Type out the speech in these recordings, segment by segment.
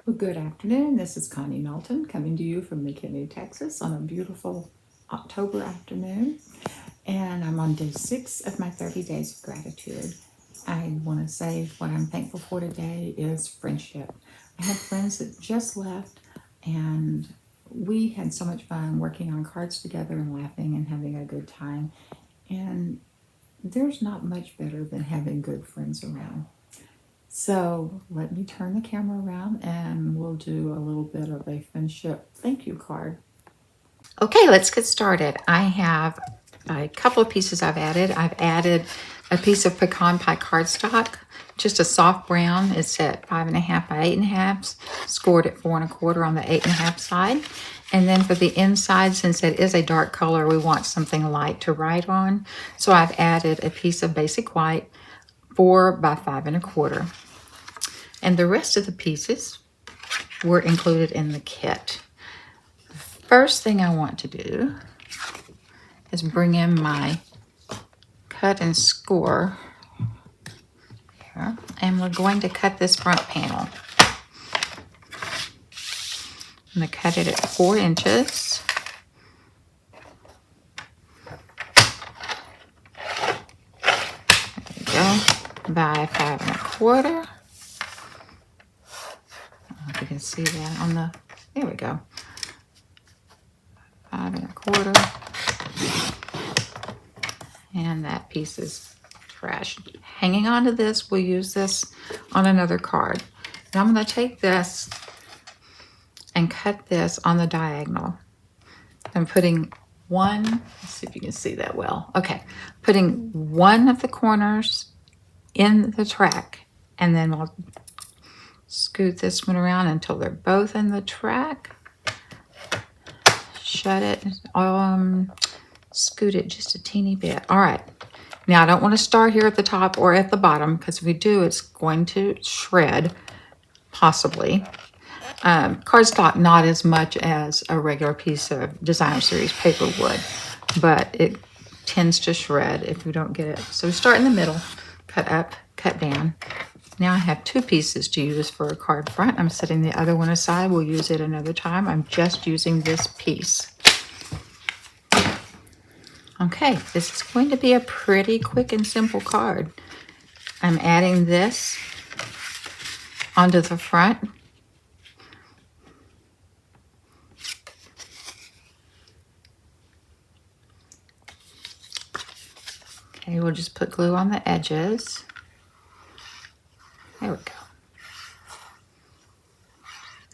Well, good afternoon. This is Connie Melton coming to you from McKinney, Texas on a beautiful October afternoon. And I'm on day 6 of my 30 days of gratitude. I want to say what I'm thankful for today is friendship. I had friends that just left, and we had so much fun working on cards together and laughing and having a good time. And there's not much better than having good friends around. So let me turn the camera around and we'll do a little bit of a friendship thank you card. Okay, let's get started. I have a couple of pieces I've added. I've added a piece of pecan pie cardstock, just a soft brown. It's at 5.5 by 8.5, scored at 4.25 on the 8.5 side. And then for the inside, since it is a dark color, we want something light to write on. So I've added a piece of basic white, 4 by 5.25. And the rest of the pieces were included in the kit. First thing I want to do is bring in my cut and score here, and we're going to cut this front panel. I'm going to cut it at 4 inches. There we go, by 5.25. You can see that on the, there we go, 5.25. And that piece is trash. Hanging on to this, we'll use this on another card. Now I'm going to take this and cut this on the diagonal. I'm putting one, let's see if you can see that well. Okay, putting one of the corners in the track, and then we'll scoot this one around until they're both in the track. Shut it, scoot it just a teeny bit. All right, now I don't want to start here at the top or at the bottom, because if we do, it's going to shred, possibly. Cardstock, not as much as a regular piece of designer series paper would, but it tends to shred if we don't get it. So we start in the middle, cut up, cut down. Now I have 2 pieces to use for a card front. I'm setting the other one aside. We'll use it another time. I'm just using this piece. Okay, this is going to be a pretty quick and simple card. I'm adding this onto the front. Okay, we'll just put glue on the edges. There we go.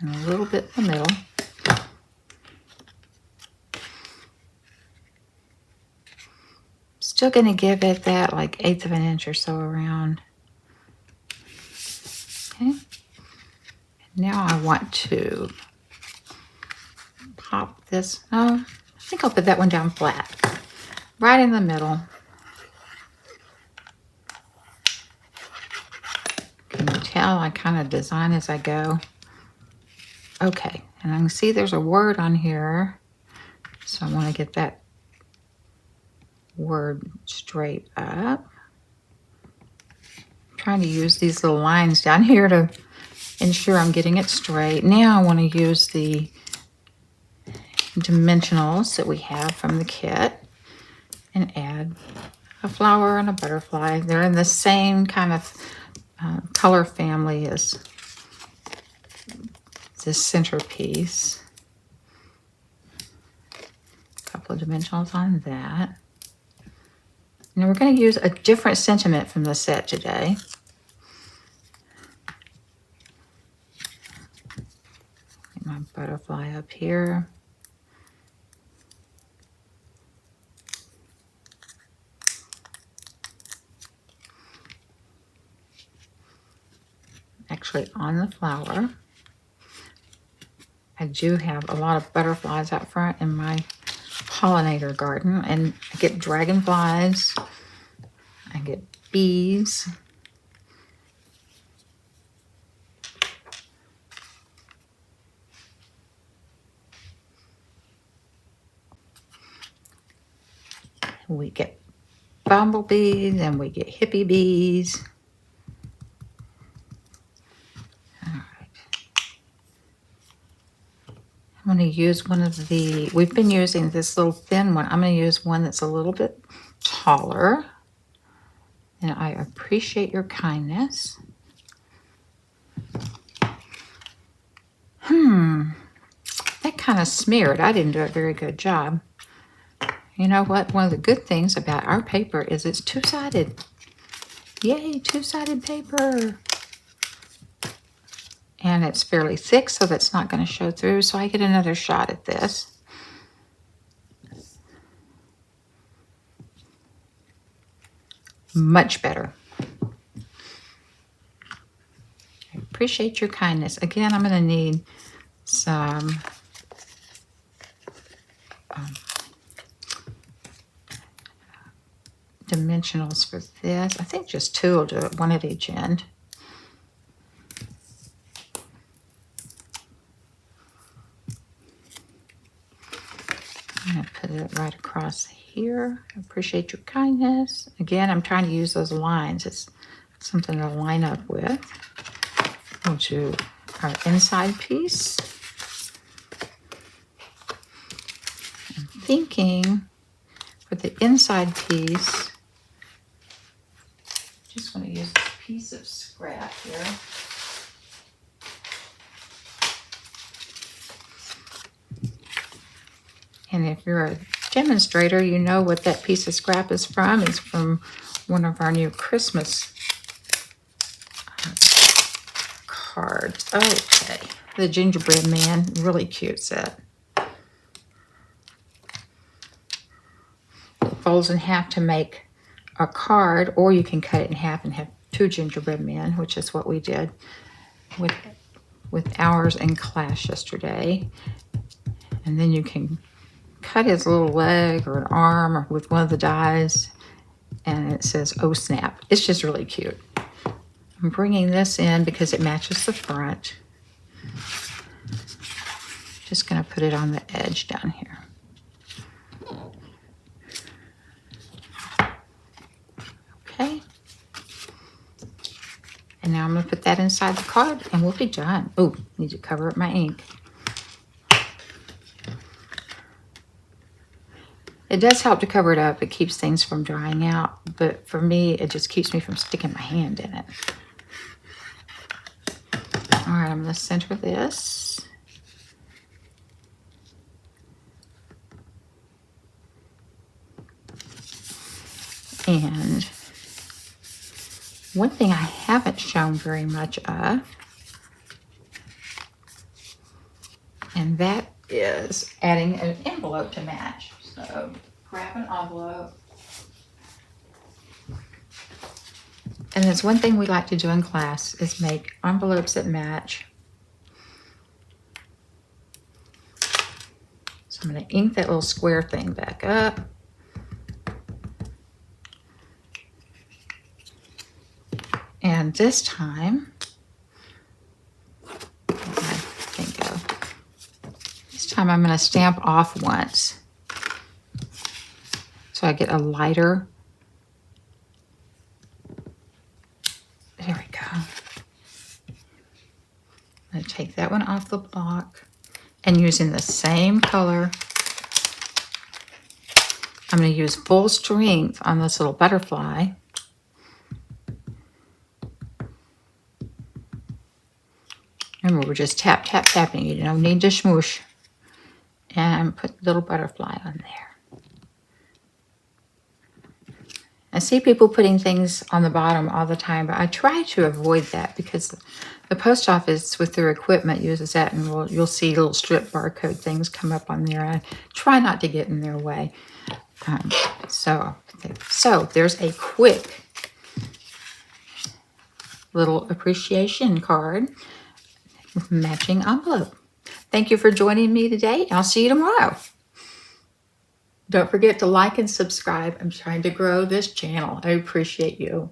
And a little bit in the middle. Still going to give it that like 1/8 of an inch or so around. Okay. Now I want to pop this. Oh, I think I'll put that one down flat, right in the middle. Can you tell I kind of design as I go? Okay, and I can see there's a word on here, so I want to get that word straight up. I'm trying to use these little lines down here to ensure I'm getting it straight. Now I want to use the dimensionals that we have from the kit and add a flower and a butterfly. They're in the same kind of color family as this centerpiece. A couple of dimensionals on that. Now we're going to use a different sentiment from the set today. Get my butterfly up here. Actually on the flower. I do have a lot of butterflies out front in my pollinator garden, and I get dragonflies, I get bees. We get bumblebees and we get hippie bees. All right. going to use one of the, we've been using this little thin one. I'm going to use one that's a little bit taller. And I appreciate your kindness. That kind of smeared. I didn't do a very good job. You know what? One of the good things about our paper is it's two-sided. Yay, two-sided paper. And it's fairly thick, so that's not going to show through. So I get another shot at this. Much better. I appreciate your kindness. Again, I'm going to need some dimensionals for this. I think just 2 will do it, 1 at each end. I'm going to put it right across here. I appreciate your kindness. Again, I'm trying to use those lines. It's something to line up with. We'll do our inside piece. I'm thinking for the inside piece, just want to use this piece of scrap here. And if you're a demonstrator, you know what that piece of scrap is from. It's from one of our new Christmas cards. Okay, the gingerbread man, really cute set. It folds in half to make a card, or you can cut it in half and have 2 gingerbread men, which is what we did with ours in class yesterday. And then you can cut his little leg or an arm or with one of the dies, and it says, "Oh snap." It's just really cute. I'm bringing this in because it matches the front. Just going to put it on the edge down here. Okay. And now I'm going to put that inside the card and we'll be done. Oh, need to cover up my ink. It does help to cover it up. It keeps things from drying out. But for me, it just keeps me from sticking my hand in it. All right, I'm going to center this. And one thing I haven't shown very much of, and that is adding an envelope to match. So grab an envelope. And that's one thing we like to do in class is make envelopes that match. So I'm going to ink that little square thing back up. And this time, I'm going to stamp off once. So I get a lighter. There we go. I'm going to take that one off the block and using the same color, I'm going to use full strength on this little butterfly. Remember, we're just tap, tap, tapping. You don't need to smoosh. And put the little butterfly on there. I see people putting things on the bottom all the time, but I try to avoid that because the post office with their equipment uses that, and you'll see little strip barcode things come up on there. I try not to get in their way. So there's a quick little appreciation card with matching envelope. Thank you for joining me today. I'll see you tomorrow. Don't forget to like and subscribe. I'm trying to grow this channel. I appreciate you.